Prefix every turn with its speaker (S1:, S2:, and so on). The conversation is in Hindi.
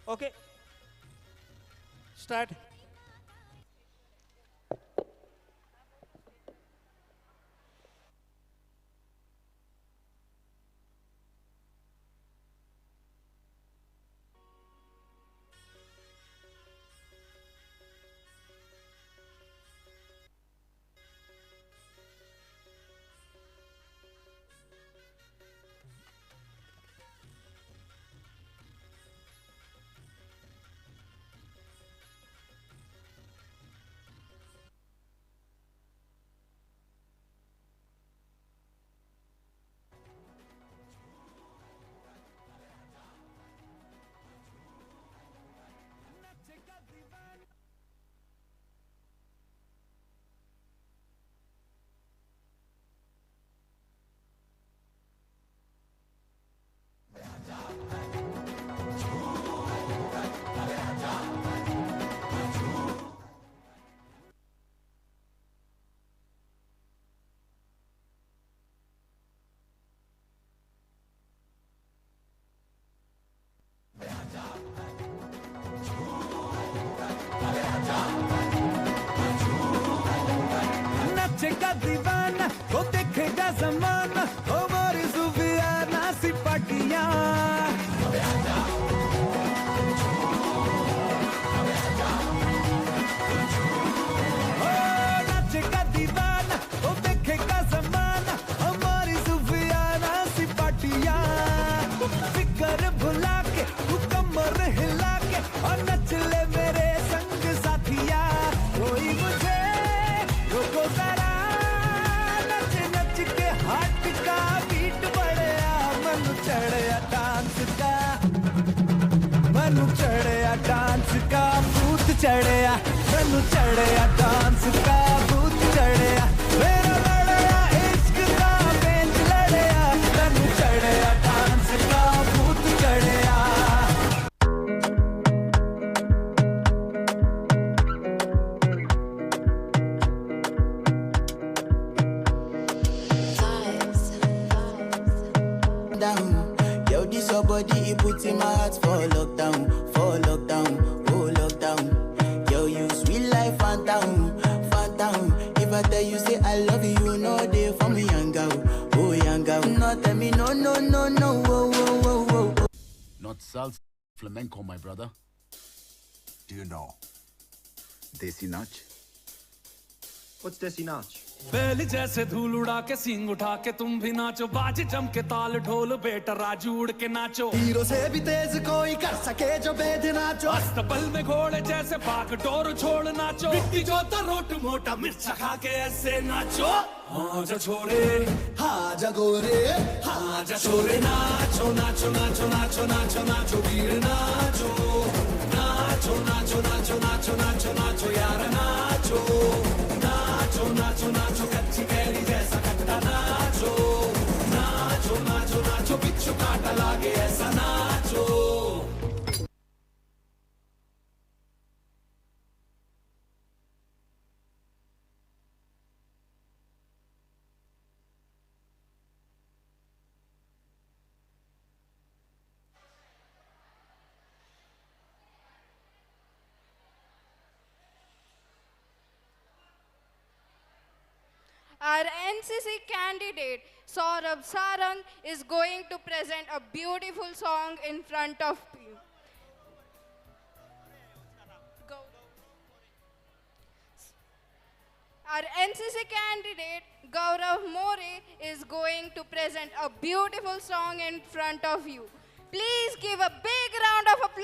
S1: Okay. Start.
S2: नाचेगा दीवाना वो देखेगा जमाना हमारी जुबियाना सिपाटियां नाचेगा दीवाना वो देखेगा जमाना हमारी जुबियाना सिपाटियां फिकर भुला के तू कमर हिला के और नच ले मेरे संग साथिया कोई मुझे रोको जरा नच नच के हाथ का बीट बढ़िया मनु चढ़िया डांस का मनु चढ़िया डांस का भूत चढ़िया मनु चढ़िया डांस का भूत चढ़िया मेरा लड़या इश्क का बेंच लड़या मनु चढ़िया डांस का भूत चढ़िया
S3: down. Yo, this your body, it puts in my heart for lockdown, oh lockdown. Yo, you sweet life, phantom, phantom. If I tell you say I love you, you know they for me, young girl, oh young girl. No, tell me no, no, no, no, oh, oh, oh, oh, oh.
S4: Not salsa, flamenco, my brother.
S5: Do you know Desi Nach?
S6: What's Desi Nach?
S2: बैल जैसे धूल उड़ा के सींग उठा के तुम भी नाचो बाज जम के ताल ढोल बेटा राजू उड़ के नाचो
S6: हीरो से भी तेज कोई कर सके जो बेद नाचो
S2: अस्तबल में घोड़े जैसे भाग डोर छोड़ नाचो मिट्टी जो रोट मोटा मिर्चा खा के ऐसे नाचो हाँ जा छोरे
S6: हाँ जा गोरे
S2: हाँ जा छोरे नाचो नाचो नाचो नाचो नाचो नाचो वीर नाचो नाचो नाचो नाचो नाचो नाचो नाचो यार नाचो नाचो नाचो नाचो कच्ची कैरी जैसा खट्टा नाचो नाचो नाचो नाचो बिच्छू काटा लागे ऐसा नाचो
S7: Our NCC candidate Saurabh Sarang is going to present a beautiful song in front of you. Go. Our NCC candidate Gaurav More is going to present a beautiful song in front of you. Please give a big round of applause.